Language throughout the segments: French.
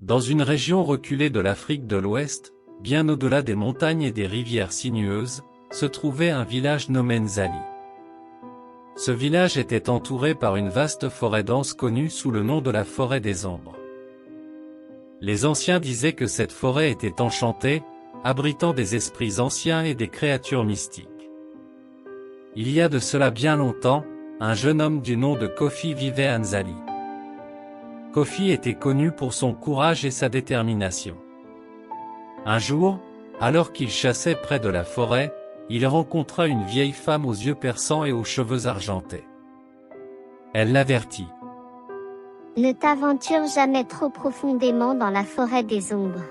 Dans une région reculée de l'Afrique de l'Ouest, bien au-delà des montagnes et des rivières sinueuses, se trouvait un village nommé Nzali. Ce village était entouré par une vaste forêt dense connue sous le nom de la forêt des ombres. Les anciens disaient que cette forêt était enchantée, abritant des esprits anciens et des créatures mystiques. Il y a de cela bien longtemps, un jeune homme du nom de Kofi vivait à Nzali. Kofi était connu pour son courage et sa détermination. Un jour, alors qu'il chassait près de la forêt, il rencontra une vieille femme aux yeux perçants et aux cheveux argentés. Elle l'avertit. Ne t'aventure jamais trop profondément dans la forêt des ombres.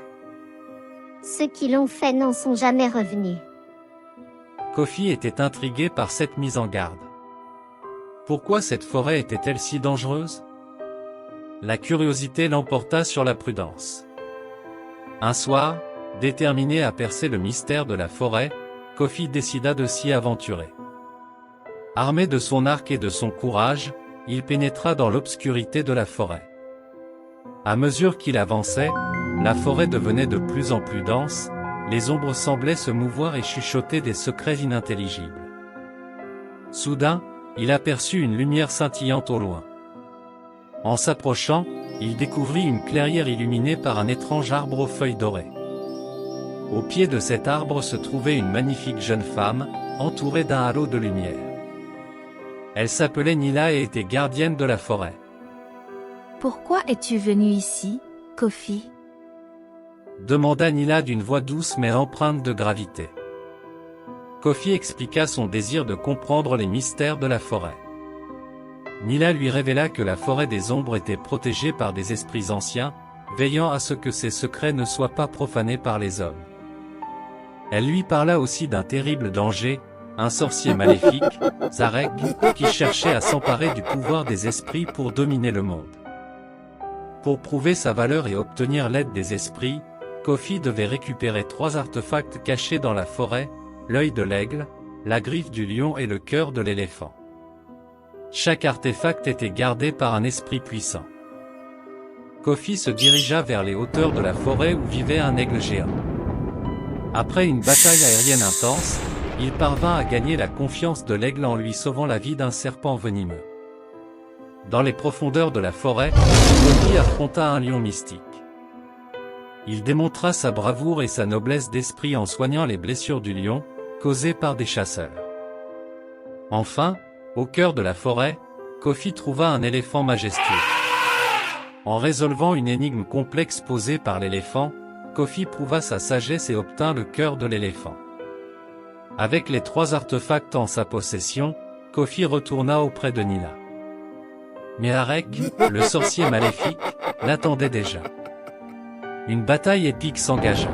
Ceux qui l'ont fait n'en sont jamais revenus. Kofi était intrigué par cette mise en garde. Pourquoi cette forêt était-elle si dangereuse? La curiosité l'emporta sur la prudence. Un soir, déterminé à percer le mystère de la forêt, Kofi décida de s'y aventurer. Armé de son arc et de son courage, il pénétra dans l'obscurité de la forêt. À mesure qu'il avançait, la forêt devenait de plus en plus dense, les ombres semblaient se mouvoir et chuchoter des secrets inintelligibles. Soudain, il aperçut une lumière scintillante au loin. En s'approchant, il découvrit une clairière illuminée par un étrange arbre aux feuilles dorées. Au pied de cet arbre se trouvait une magnifique jeune femme, entourée d'un halo de lumière. Elle s'appelait Nila et était gardienne de la forêt. Pourquoi es-tu venu ici, Kofi? Demanda Nila d'une voix douce mais empreinte de gravité. Kofi expliqua son désir de comprendre les mystères de la forêt. Nila lui révéla que la forêt des ombres était protégée par des esprits anciens, veillant à ce que ses secrets ne soient pas profanés par les hommes. Elle lui parla aussi d'un terrible danger, un sorcier maléfique, Zarek, qui cherchait à s'emparer du pouvoir des esprits pour dominer le monde. Pour prouver sa valeur et obtenir l'aide des esprits, Kofi devait récupérer 3 artefacts cachés dans la forêt, l'œil de l'aigle, la griffe du lion et le cœur de l'éléphant. Chaque artefact était gardé par un esprit puissant. Kofi se dirigea vers les hauteurs de la forêt où vivait un aigle géant. Après une bataille aérienne intense, il parvint à gagner la confiance de l'aigle en lui sauvant la vie d'un serpent venimeux. Dans les profondeurs de la forêt, Kofi affronta un lion mystique. Il démontra sa bravoure et sa noblesse d'esprit en soignant les blessures du lion, causées par des chasseurs. Enfin, au cœur de la forêt, Kofi trouva un éléphant majestueux. En résolvant une énigme complexe posée par l'éléphant, Kofi prouva sa sagesse et obtint le cœur de l'éléphant. Avec les 3 artefacts en sa possession, Kofi retourna auprès de Nila. Mais Zarek, le sorcier maléfique, l'attendait déjà. Une bataille épique s'engagea.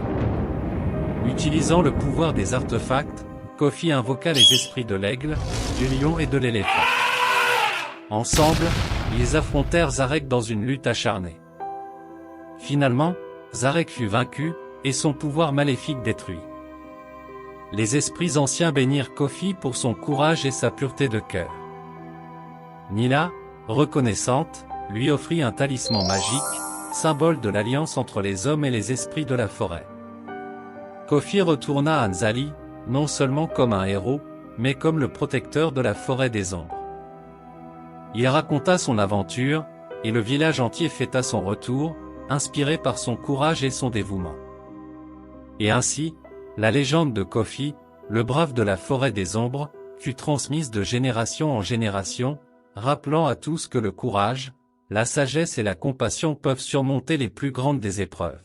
Utilisant le pouvoir des artefacts, Kofi invoqua les esprits de l'aigle, du lion et de l'éléphant. Ensemble, ils affrontèrent Zarek dans une lutte acharnée. Finalement, Zarek fut vaincu, et son pouvoir maléfique détruit. Les esprits anciens bénirent Kofi pour son courage et sa pureté de cœur. Nila, reconnaissante, lui offrit un talisman magique, symbole de l'alliance entre les hommes et les esprits de la forêt. Kofi retourna à Nzali, non seulement comme un héros, mais comme le protecteur de la forêt des ombres. Il raconta son aventure, et le village entier fêta son retour, inspiré par son courage et son dévouement. Et ainsi, la légende de Kofi, le brave de la forêt des ombres, fut transmise de génération en génération, rappelant à tous que le courage, la sagesse et la compassion peuvent surmonter les plus grandes des épreuves.